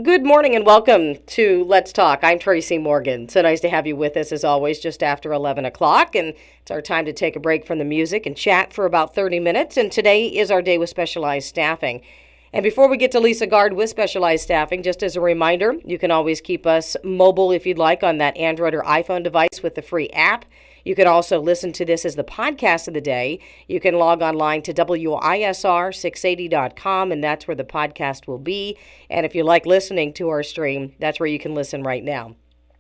Good morning and welcome to Let's Talk. I'm Tracey Morgan. So nice to have you with us as always, just after 11 o'clock. And it's our time to take a break from the music and chat for about 30 minutes. And today is our day with specialized staffing. And before we get to Lisa Gard with specialized staffing, just as a reminder, you can always keep us mobile if you'd like on that Android or iPhone device with the free app. You can also listen to this as the podcast of the day. You can log online to WISR680.com, and that's where the podcast will be. And if you like listening to our stream, that's where you can listen right now.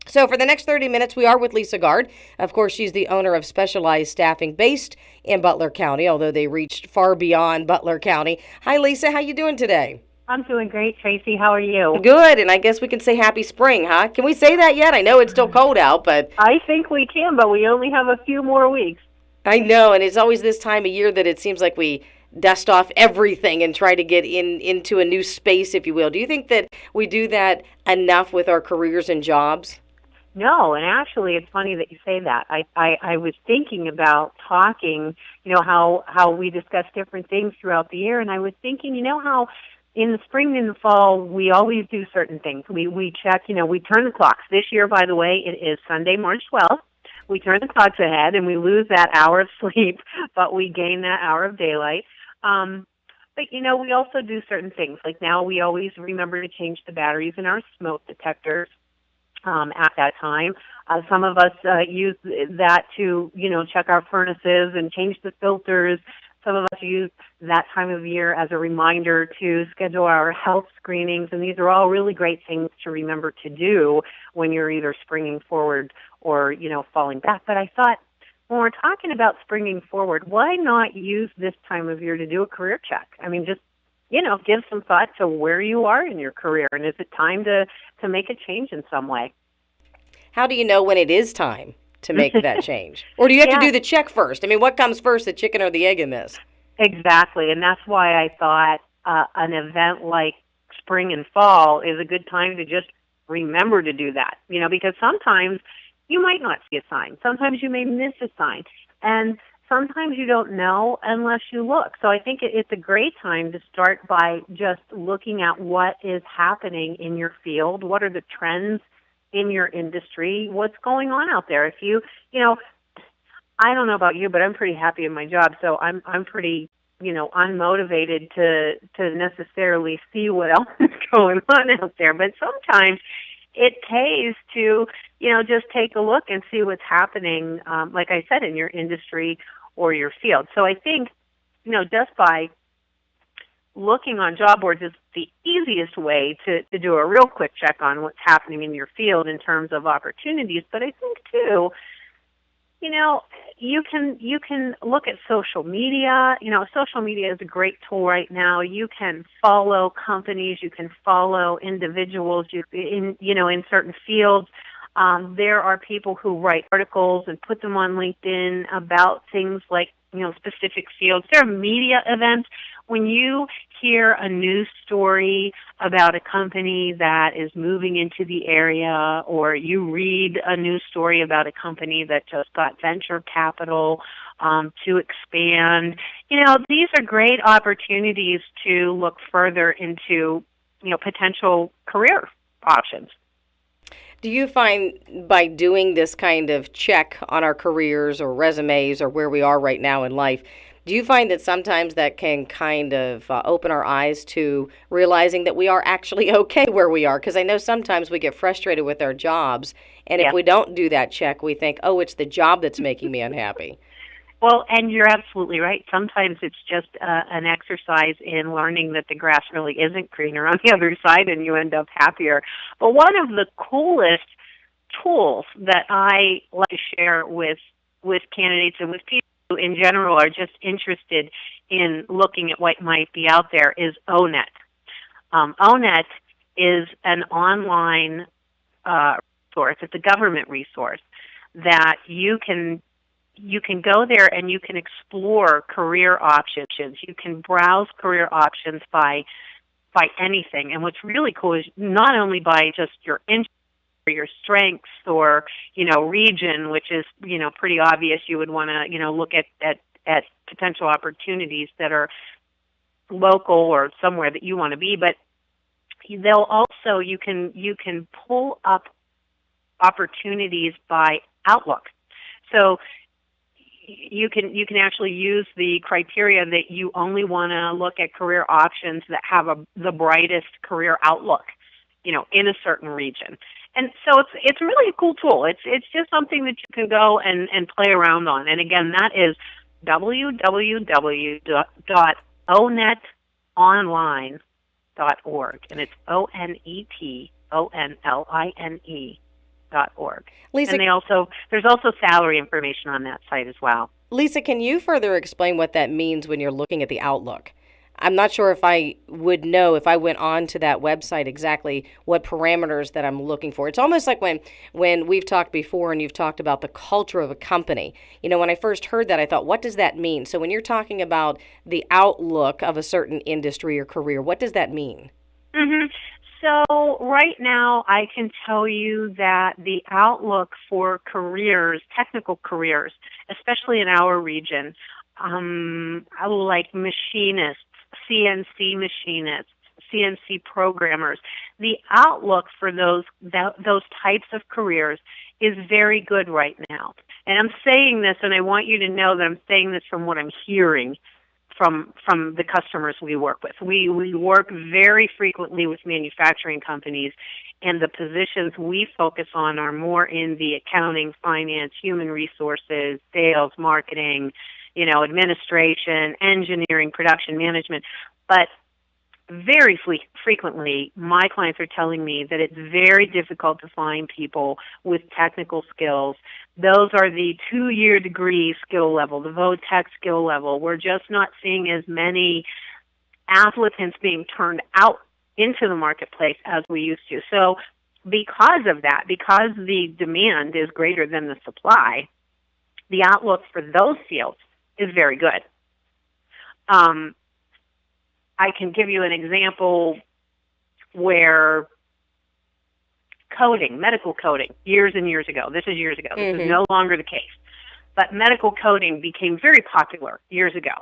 So for the next 30 minutes, we are with Lisa Gard. Of course, she's the owner of Specialized Staffing based in Butler County, although they reached far beyond Butler County. Hi, Lisa. How you doing today? I'm doing great, Tracy. How are you? Good, and I guess we can say happy spring, huh? Can we say that yet? I know it's still cold out, but I think we can, but we only have a few more weeks. I know, and it's always this time of year that it seems like we dust off everything and try to get into a new space, if you will. Do you think that we do that enough with our careers and jobs? No, and actually, it's funny that you say that. I was thinking about talking, how we discuss different things throughout the year, and I was thinking, how in the spring and the fall, we always do certain things. We check, we turn the clocks. This year, by the way, it is Sunday, March 12th. We turn the clocks ahead, and we lose that hour of sleep, but we gain that hour of daylight. But, we also do certain things. Like now, we always remember to change the batteries in our smoke detectors at that time. Some of us use that to, check our furnaces and change the filters. Some of us use that time of year as a reminder to schedule our health screenings, and these are all really great things to remember to do when you're either springing forward or, falling back. But I thought, when we're talking about springing forward, why not use this time of year to do a career check? I mean, just, give some thought to where you are in your career, and is it time to make a change in some way? How do you know when it is time to make that change? Or do you have to do the check first? I mean, what comes first, the chicken or the egg in this? Exactly, and that's why I thought an event like spring and fall is a good time to just remember to do that, because sometimes you might not see a sign. Sometimes you may miss a sign, and sometimes you don't know unless you look. So I think it's a great time to start by just looking at what is happening in your field, what are the trends in your industry, what's going on out there. If you, I don't know about you, but I'm pretty happy in my job, so I'm pretty, unmotivated to necessarily see what else is going on out there. But sometimes it pays to, just take a look and see what's happening, like I said, in your industry or your field. So I think, just by looking on job boards is the easiest way to do a real quick check on what's happening in your field in terms of opportunities. But I think, too, you can look at social media. Social media is a great tool right now. You can follow companies. You can follow individuals in certain fields. There are people who write articles and put them on LinkedIn about things like, specific fields. There are media events. When you hear a news story about a company that is moving into the area, or you read a news story about a company that just got venture capital to expand, these are great opportunities to look further into, potential career options. Do you find by doing this kind of check on our careers or resumes or where we are right now in life, do you find that sometimes that can kind of open our eyes to realizing that we are actually okay where we are? Because I know sometimes we get frustrated with our jobs, and if we don't do that check, we think, oh, it's the job that's making me unhappy. Well, and you're absolutely right. Sometimes it's just an exercise in learning that the grass really isn't greener on the other side, and you end up happier. But one of the coolest tools that I like to share with candidates and with people who in general are just interested in looking at what might be out there is ONET. ONET is an online resource. It's a government resource that you can go there and you can explore career options. You can browse career options by anything. And what's really cool is not only by just your interest or your strengths or, region, which is, pretty obvious. You would want to, look at potential opportunities that are local or somewhere that you want to be. But They'll also, you can pull up opportunities by outlook. So you can actually use the criteria that you only want to look at career options that have the brightest career outlook, in a certain region. And so it's really a cool tool. It's just something that you can go and play around on. And again, that is www.onetonline.org, and it's ONETONLINE.org. Lisa, And there's also salary information on that site as well. Lisa, can you further explain what that means when you're looking at the outlook? I'm not sure if I would know if I went on to that website exactly what parameters that I'm looking for. It's almost like when we've talked before and you've talked about the culture of a company. When I first heard that, I thought, what does that mean? So when you're talking about the outlook of a certain industry or career, what does that mean? Mm-hmm. So right now, I can tell you that the outlook for careers, technical careers, especially in our region, like machinists, CNC machinists, CNC programmers, the outlook for those types of careers is very good right now. And I'm saying this, and I want you to know that I'm saying this from what I'm hearing from the customers we work with. We work very frequently with manufacturing companies, and the positions we focus on are more in the accounting, finance, human resources, sales, marketing, administration, engineering, production management. But very frequently, my clients are telling me that it's very difficult to find people with technical skills. Those are the 2-year degree skill level, the VOTEC skill level. We're just not seeing as many applicants being turned out into the marketplace as we used to. So because of that, because the demand is greater than the supply, the outlook for those fields is very good. I can give you an example where coding, medical coding, years and years ago, this is years ago, this is no longer the case, but medical coding became very popular years ago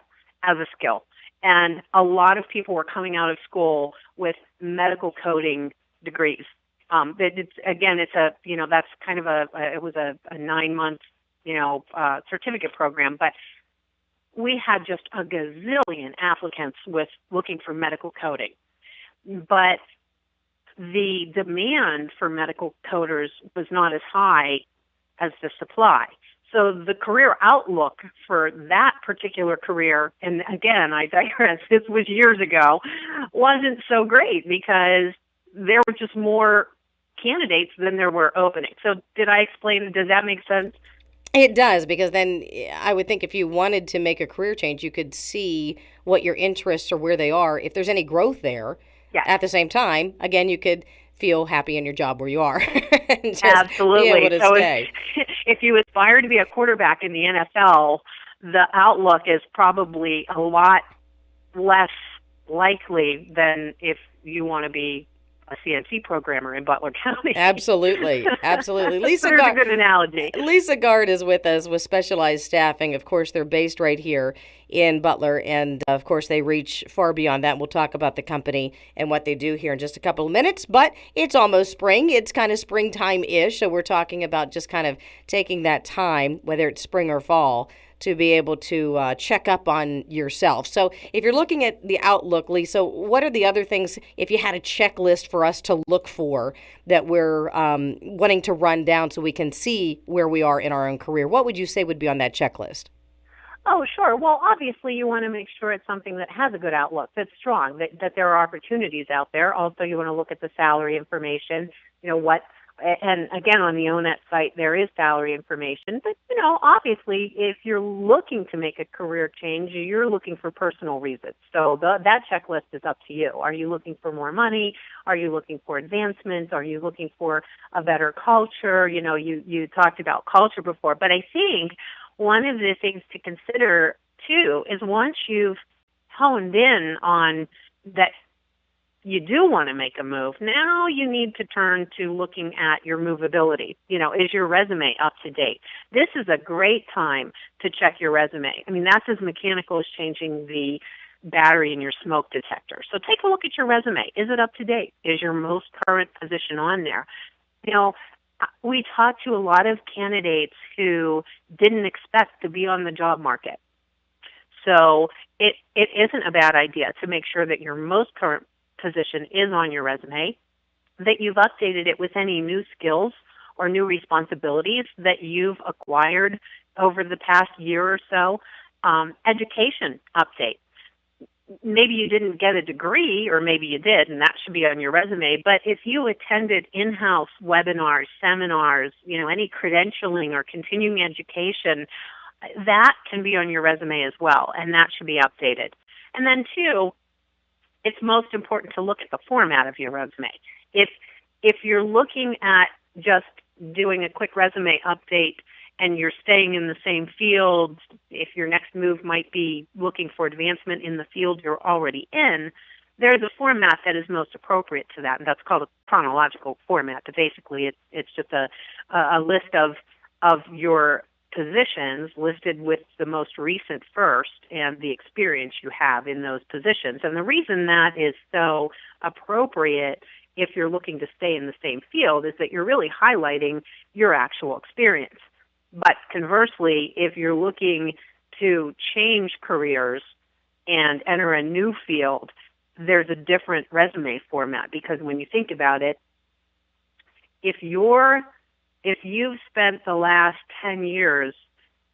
as a skill. And a lot of people were coming out of school with medical coding degrees. That's kind of it was a 9-month, certificate program, but we had just a gazillion applicants looking for medical coding. But the demand for medical coders was not as high as the supply. So the career outlook for that particular career, and again, I digress, this was years ago, wasn't so great because there were just more candidates than there were openings. So did I explain? Does that make sense? It does, because then I would think if you wanted to make a career change, you could see what your interests or where they are. If there's any growth there, at the same time, again, you could feel happy in your job where you are. And just Absolutely. Be able to so stay. If you aspire to be a quarterback in the NFL, the outlook is probably a lot less likely than if you want to be a CNC programmer in Butler County. Absolutely. Lisa Gard, a good analogy. Lisa Gard is with us with Specialized Staffing. Of course, they're based right here in Butler, and of course, they reach far beyond that. We'll talk about the company and what they do here in just a couple of minutes, but it's almost spring. It's kind of springtime-ish, so we're talking about just kind of taking that time, whether it's spring or fall, to be able to check up on yourself. So if you're looking at the outlook, Lisa, what are the other things, if you had a checklist for us to look for that we're wanting to run down so we can see where we are in our own career, what would you say would be on that checklist? Oh, sure. Well, obviously you want to make sure it's something that has a good outlook, that's strong, that there are opportunities out there. Also, you want to look at the salary information, and again, on the ONET site, there is salary information. But, obviously, if you're looking to make a career change, you're looking for personal reasons. So that checklist is up to you. Are you looking for more money? Are you looking for advancements? Are you looking for a better culture? You talked about culture before. But I think one of the things to consider, too, is once you've honed in on that you do want to make a move, now you need to turn to looking at your movability. Is your resume up to date? This is a great time to check your resume. I mean, that's as mechanical as changing the battery in your smoke detector. So take a look at your resume. Is it up to date? Is your most current position on there? You know, we talk to a lot of candidates who didn't expect to be on the job market. So it isn't a bad idea to make sure that your most current position is on your resume, that you've updated it with any new skills or new responsibilities that you've acquired over the past year or so. Education update. Maybe you didn't get a degree, or maybe you did, and that should be on your resume. But if you attended in-house webinars, seminars, any credentialing or continuing education, that can be on your resume as well, and that should be updated. And then two, it's most important to look at the format of your resume. If you're looking at just doing a quick resume update and you're staying in the same field, if your next move might be looking for advancement in the field you're already in, there's a format that is most appropriate to that, and that's called a chronological format. But basically, it's just a list of your positions listed with the most recent first and the experience you have in those positions. And the reason that is so appropriate if you're looking to stay in the same field is that you're really highlighting your actual experience. But conversely, if you're looking to change careers and enter a new field, there's a different resume format, because when you think about it, if you've spent the last 10 years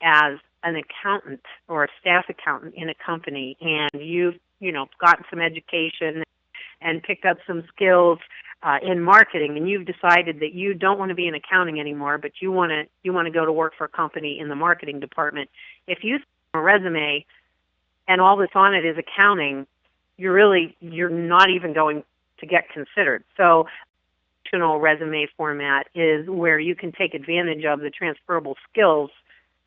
as an accountant or a staff accountant in a company, and you've gotten some education and picked up some skills in marketing, and you've decided that you don't want to be in accounting anymore, but you want to go to work for a company in the marketing department, if you have a resume and all that's on it is accounting, you're not even going to get considered. So resume format is where you can take advantage of the transferable skills,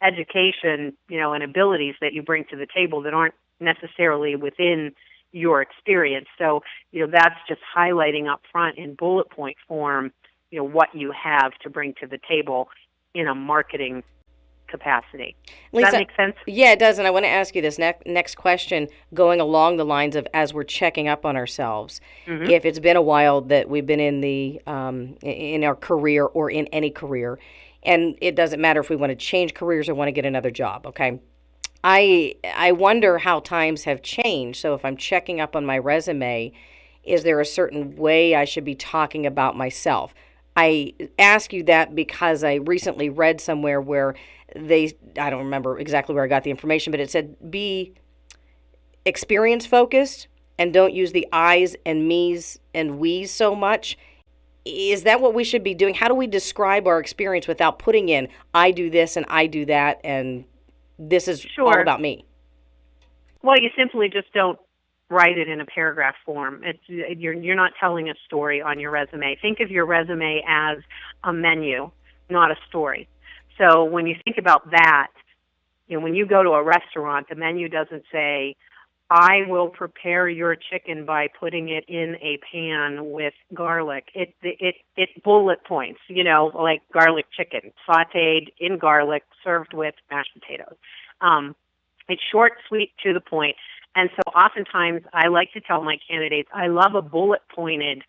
education, and abilities that you bring to the table that aren't necessarily within your experience. So, that's just highlighting up front in bullet point form, what you have to bring to the table in a marketing capacity. Does Lisa, that make sense? Yeah, it does. And I want to ask you this next question, going along the lines of as we're checking up on ourselves. Mm-hmm. If it's been a while that we've been in in our career or in any career, and it doesn't matter if we want to change careers or want to get another job, okay? I wonder how times have changed. So if I'm checking up on my resume, is there a certain way I should be talking about myself? I ask you that because I recently read somewhere where I don't remember exactly where I got the information, but it said be experience focused and don't use the I's and me's and we's so much. Is that what we should be doing? How do we describe our experience without putting in I do this and I do that and this is all about me? Well, you simply just don't write it in a paragraph form. You're not telling a story on your resume. Think of your resume as a menu, not a story. So when you think about that, when you go to a restaurant, the menu doesn't say, I will prepare your chicken by putting it in a pan with garlic. It bullet points, like garlic chicken, sautéed in garlic, served with mashed potatoes. It's short, sweet, to the point. And so oftentimes I like to tell my candidates, I love a bullet-pointed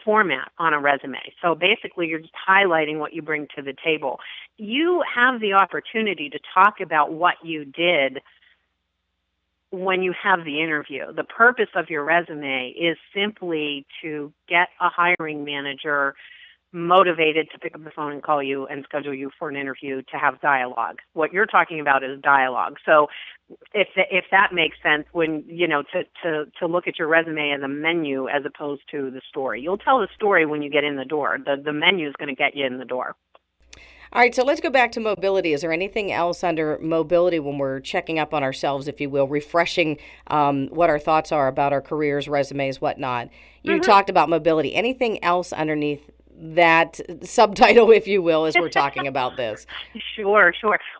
format on a resume. So basically you're just highlighting what you bring to the table. You have the opportunity to talk about what you did when you have the interview. The purpose of your resume is simply to get a hiring manager motivated to pick up the phone and call you and schedule you for an interview to have dialogue. What you're talking about is dialogue. So if that makes sense, when to look at your resume as a menu as opposed to the story. You'll tell the story when you get in the door. The menu is going to get you in the door. All right, so let's go back to mobility. Is there anything else under mobility when we're checking up on ourselves, if you will, refreshing what our thoughts are about our careers, resumes, whatnot? You talked about mobility. Anything else underneath that subtitle, if you will, as we're talking about this? Sure.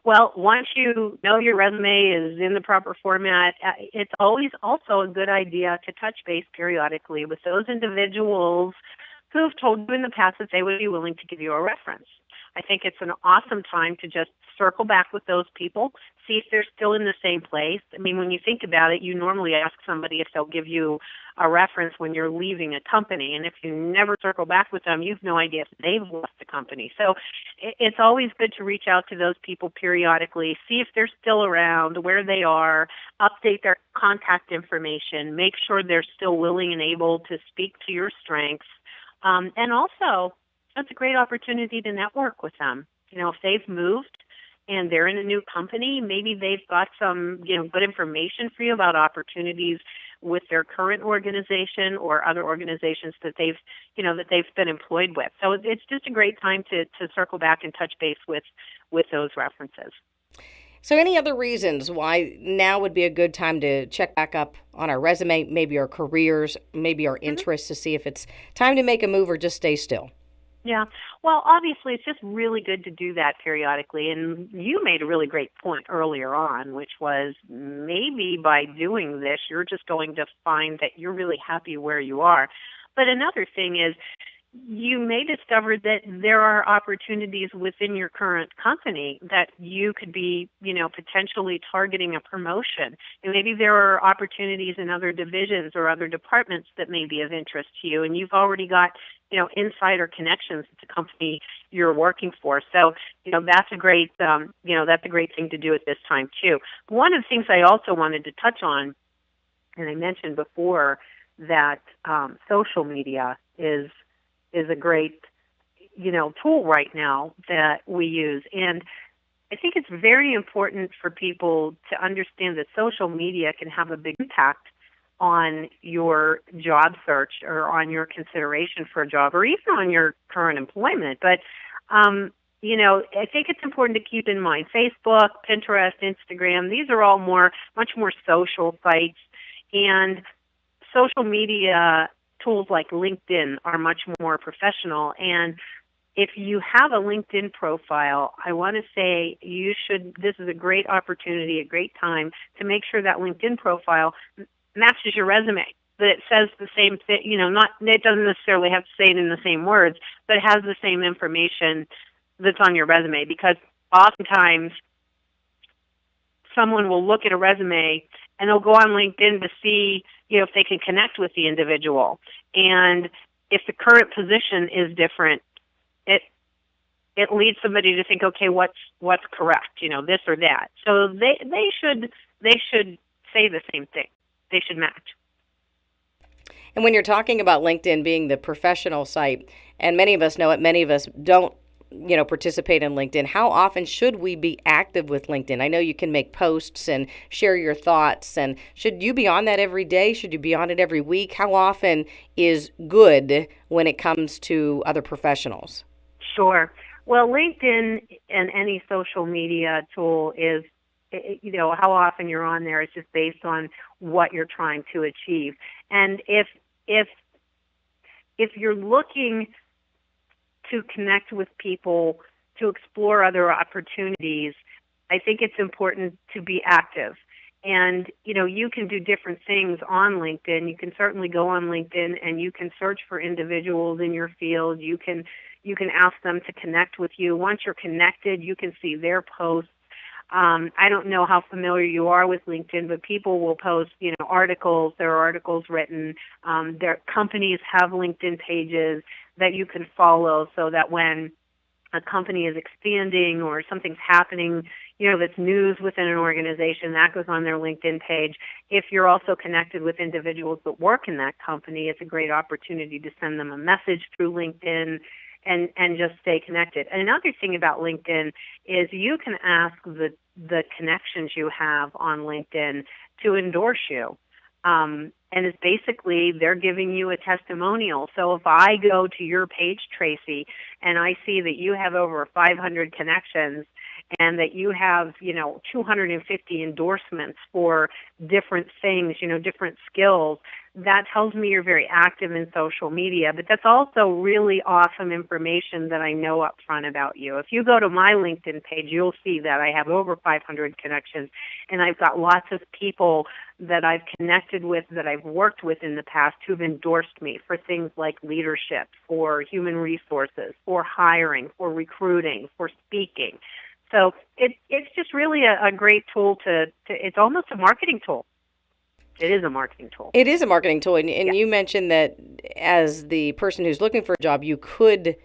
Well, once you know your resume is in the proper format, it's always also a good idea to touch base periodically with those individuals who've told you in the past that they would be willing to give you a reference. I think it's an awesome time to just circle back with those people, see if they're still in the same place. I mean, when you think about it, you normally ask somebody if they'll give you a reference when you're leaving a company. And if you never circle back with them, you've no idea if they've left the company. So it's always good to reach out to those people periodically, see if they're still around, where they are, update their contact information, make sure they're still willing and able to speak to your strengths. And also, that's a great opportunity to network with them. You know, if they've moved and they're in a new company, maybe they've got some, good information for you about opportunities with their current organization or other organizations that they've been employed with. So it's just a great time to circle back and touch base with those references. So any other reasons why now would be a good time to check back up on our resume, maybe our careers, maybe our interests, to see if it's time to make a move or just stay still? Yeah. Well, obviously, it's just really good to do that periodically. And you made a really great point earlier on, which was maybe by doing this, you're just going to find that you're really happy where you are. But another thing is, you may discover that there are opportunities within your current company that you could be, potentially targeting a promotion. And maybe there are opportunities in other divisions or other departments that may be of interest to you, and you've already got, insider connections at the company you're working for. So, that's a great, that's a great thing to do at this time too. One of the things I also wanted to touch on, and I mentioned before, that social media is a great, tool right now that we use. And I think it's very important for people to understand that social media can have a big impact on your job search or on your consideration for a job or even on your current employment. But, I think it's important to keep in mind Facebook, Pinterest, Instagram, these are all much more social sites. And social media tools like LinkedIn are much more professional. And if you have a LinkedIn profile, I want to say this is a great opportunity, a great time to make sure that LinkedIn profile matches your resume, that it says the same thing, it doesn't necessarily have to say it in the same words, but it has the same information that's on your resume, because oftentimes someone will look at a resume and they'll go on LinkedIn to see, if they can connect with the individual. And if the current position is different, it leads somebody to think, okay, what's correct, this or that. So they should say the same thing. They should match. And when you're talking about LinkedIn being the professional site, and many of us know it, many of us don't, participate in LinkedIn, how often should we be active with LinkedIn? I know you can make posts and share your thoughts, and should you be on that every day? Should you be on it every week? How often is good when it comes to other professionals? Sure. Well, LinkedIn and any social media tool is, how often you're on there is just based on what you're trying to achieve. And if you're looking to connect with people, to explore other opportunities, I think it's important to be active. And, you can do different things on LinkedIn. You can certainly go on LinkedIn and you can search for individuals in your field. You can ask them to connect with you. Once you're connected, you can see their posts. I don't know how familiar you are with LinkedIn, but people will post, articles. There are articles written. Their companies have LinkedIn pages that you can follow, so that when a company is expanding or something's happening, that's news within an organization, that goes on their LinkedIn page. If you're also connected with individuals that work in that company, it's a great opportunity to send them a message through LinkedIn and just stay connected. And another thing about LinkedIn is you can ask the connections you have on LinkedIn to endorse you. And it's basically they're giving you a testimonial. So if I go to your page, Tracey, and I see that you have over 500 connections and that you have, 250 endorsements for different things, different skills, that tells me you're very active in social media, but that's also really awesome information that I know up front about you. If you go to my LinkedIn page, you'll see that I have over 500 connections, and I've got lots of people that I've connected with, that I've worked with in the past, who've endorsed me for things like leadership, for human resources, for hiring, for recruiting, for speaking. So it's just really a great tool it's almost a marketing tool. It is a marketing tool. It is a marketing tool. And Yeah. you mentioned that as the person who's looking for a job, you could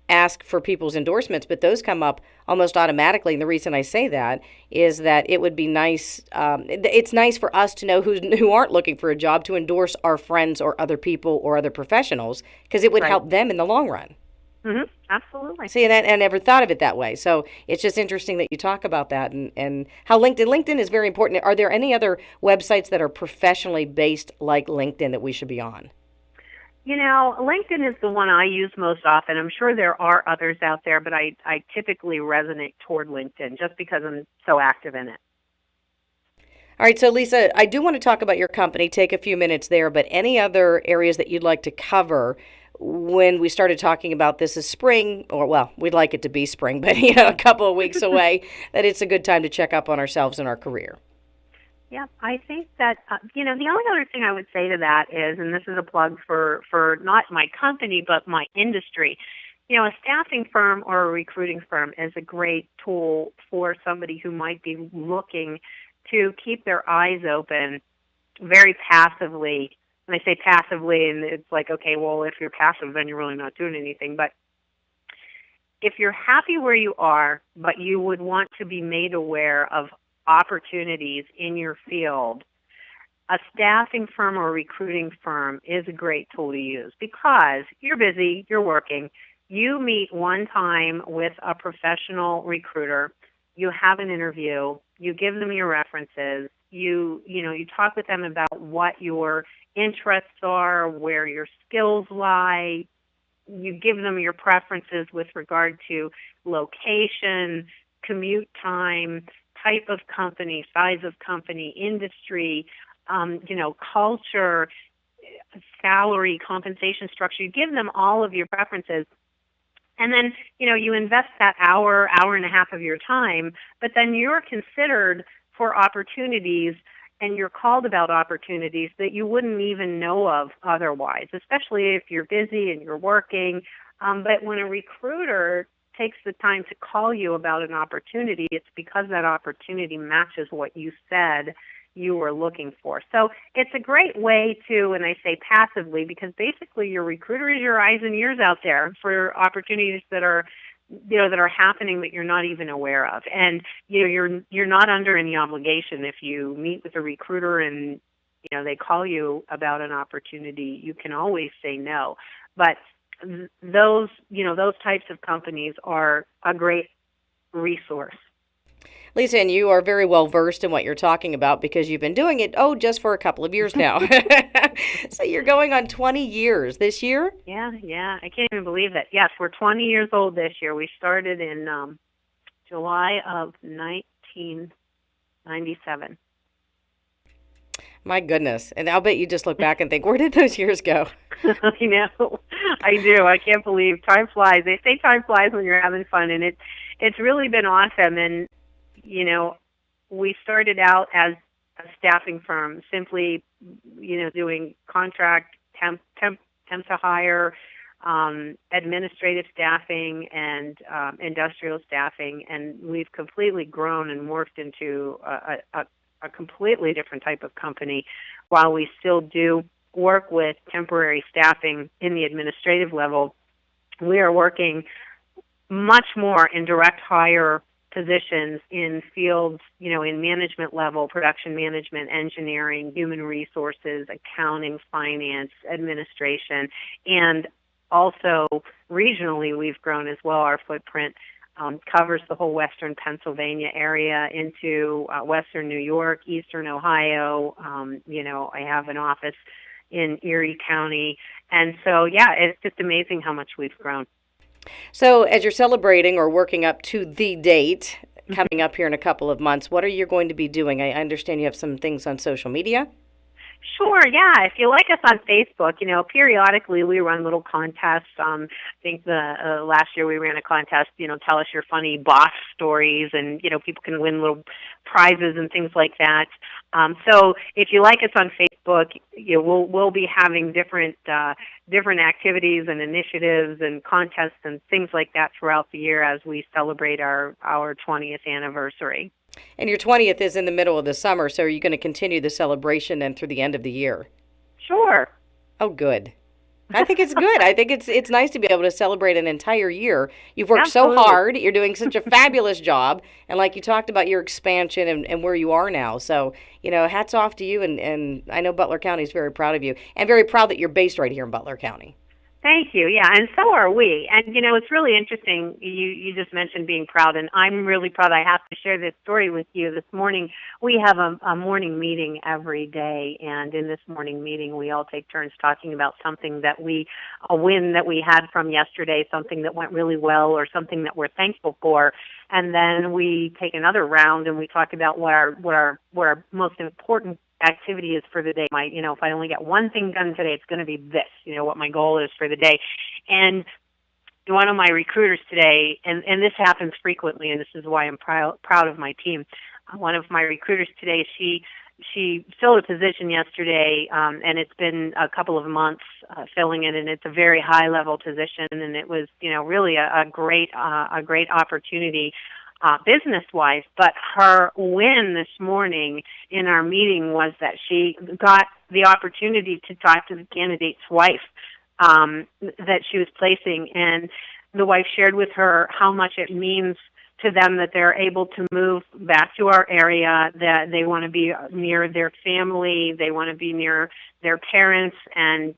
ask for people's endorsements, but those come up almost automatically. And the reason I say that is that it would be nice. It's nice for us to know who aren't looking for a job to endorse our friends or other people or other professionals, because it would Right. help them in the long run. Mm-hmm. Absolutely. See, and I never thought of it that way. So it's just interesting that you talk about that and how LinkedIn is very important. Are there any other websites that are professionally based like LinkedIn that we should be on? LinkedIn is the one I use most often. I'm sure there are others out there, but I typically resonate toward LinkedIn just because I'm so active in it. All right, so Lisa, I do want to talk about your company, take a few minutes there, but any other areas that you'd like to cover when we started talking about this is spring, or well, we'd like it to be spring, but a couple of weeks away, that it's a good time to check up on ourselves and our career. Yeah, I think that, the only other thing I would say to that is, and this is a plug for not my company, but my industry, a staffing firm or a recruiting firm is a great tool for somebody who might be looking to keep their eyes open very passively. And I say passively, and it's like, okay, well, if you're passive, then you're really not doing anything. But if you're happy where you are, but you would want to be made aware of opportunities in your field, a staffing firm or a recruiting firm is a great tool to use, because you're busy, you're working, you meet one time with a professional recruiter, you have an interview, you give them your references, you talk with them about what your interests are, where your skills lie, you give them your preferences with regard to location, commute time, type of company, size of company, industry, culture, salary, compensation structure. You give them all of your preferences. And then, you invest that hour and a half of your time, but then you're considered for opportunities, and you're called about opportunities that you wouldn't even know of otherwise, especially if you're busy and you're working. But when a recruiter takes the time to call you about an opportunity, it's because that opportunity matches what you said you were looking for. So it's a great way to, and I say passively, because basically your recruiter is your eyes and ears out there for opportunities that are happening that you're not even aware of. And you're not under any obligation. If you meet with a recruiter and they call you about an opportunity, you can always say no. But those types of companies are a great resource. Lisa, and you are very well versed in what you're talking about, because you've been doing it, just for a couple of years now. So you're going on 20 years this year? Yeah, I can't even believe it. Yes, we're 20 years old this year. We started in July of 1997. My goodness. And I'll bet you just look back and think, where did those years go? I know. I do. I can't believe time flies. They say time flies when you're having fun, and it's really been awesome. And we started out as a staffing firm, simply, doing contract, temp to hire, administrative staffing, and industrial staffing, and we've completely grown and morphed into a completely different type of company. While we still do work with temporary staffing in the administrative level, we are working much more in direct hire positions in fields, in management level, production management, engineering, human resources, accounting, finance, administration, and also regionally we've grown as well. Our footprint covers the whole western Pennsylvania area into western New York, eastern Ohio. I have an office in Erie County. And so, it's just amazing how much we've grown. So as you're celebrating or working up to the date coming up here in a couple of months, what are you going to be doing? I understand you have some things on social media. Sure, yeah. If you like us on Facebook, periodically we run little contests. I think the last year we ran a contest, tell us your funny boss stories, and people can win little prizes and things like that. So if you like us on Facebook, we'll be having different activities and initiatives and contests and things like that throughout the year as we celebrate our 20th anniversary. And your 20th is in the middle of the summer, so are you going to continue the celebration then through the end of the year? Sure. Oh, good. I think it's good. I think it's nice to be able to celebrate an entire year. You've worked so Absolutely. hard. You're doing such a fabulous job. And like you talked about your expansion and where you are now. So, hats off to you. And I know Butler County is very proud of you and very proud that you're based right here in Butler County. Thank you. Yeah, and so are we. And it's really interesting. You just mentioned being proud, and I'm really proud. I have to share this story with you. This morning, we have a morning meeting every day, and in this morning meeting, we all take turns talking about something a win that we had from yesterday, something that went really well, or something that we're thankful for. And then we take another round and we talk about what our most important activity is for the day. If I only get one thing done today, it's going to be this, what my goal is for the day. And one of my recruiters today, and this happens frequently, and this is why I'm proud of my team. One of my recruiters today, she filled a position yesterday, and it's been a couple of months filling it, and it's a very high level position, and it was, really a great opportunity. Business-wise, but her win this morning in our meeting was that she got the opportunity to talk to the candidate's wife that she was placing, and the wife shared with her how much it means to them that they're able to move back to our area, that they want to be near their family, they want to be near their parents, and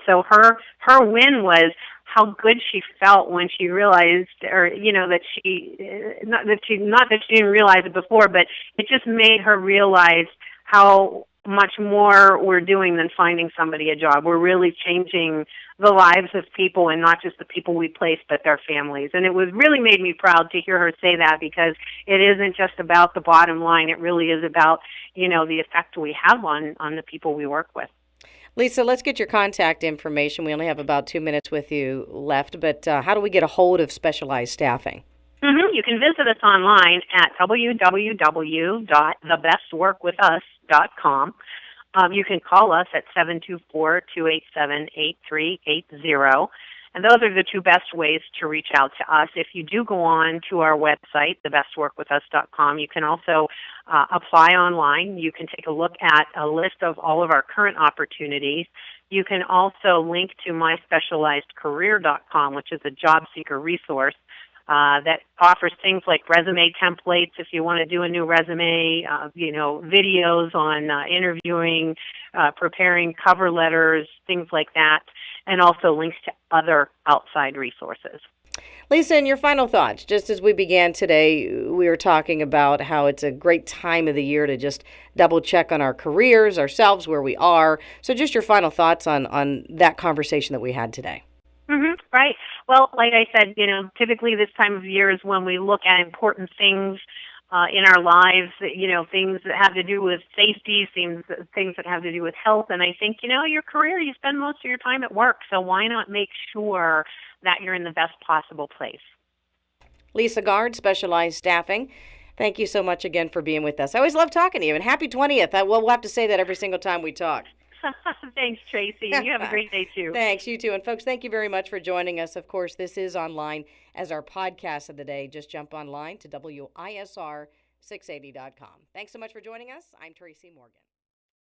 so her win was how good she felt when she realized, or that she not that she didn't realize it before, but it just made her realize how much more we're doing than finding somebody a job. We're really changing the lives of people, and not just the people we place, but their families. And it really made me proud to hear her say that, because it isn't just about the bottom line. It really is about the effect we have on the people we work with. Lisa, let's get your contact information. We only have about 2 minutes with you left, but how do we get a hold of specialized staffing? You can visit us online at www.thebestworkwithus.com. You can call us at 724-287-8380. And those are the two best ways to reach out to us. If you do go on to our website, thebestworkwithus.com, you can also apply online. You can take a look at a list of all of our current opportunities. You can also link to myspecializedcareer.com, which is a job seeker resource that offers things like resume templates if you want to do a new resume, videos on interviewing, preparing cover letters, things like that, and also links to other outside resources. Lisa, in your final thoughts, just as we began today, we were talking about how it's a great time of the year to just double check on our careers, ourselves, where we are. So just your final thoughts on that conversation that we had today. Right. Well, like I said, typically this time of year is when we look at important things in our lives, things that have to do with safety, things that have to do with health. And I think, your career, you spend most of your time at work, so why not make sure that you're in the best possible place? Lisa Gard, Specialized Staffing. Thank you so much again for being with us. I always love talking to you, and happy 20th. We'll have to say that every single time we talk. Thanks, Tracy. You have a great day, too. Thanks, you too. And folks, thank you very much for joining us. Of course, this is online as our podcast of the day. Just jump online to WISR 680.com. Thanks so much for joining us. I'm Tracey Morgan.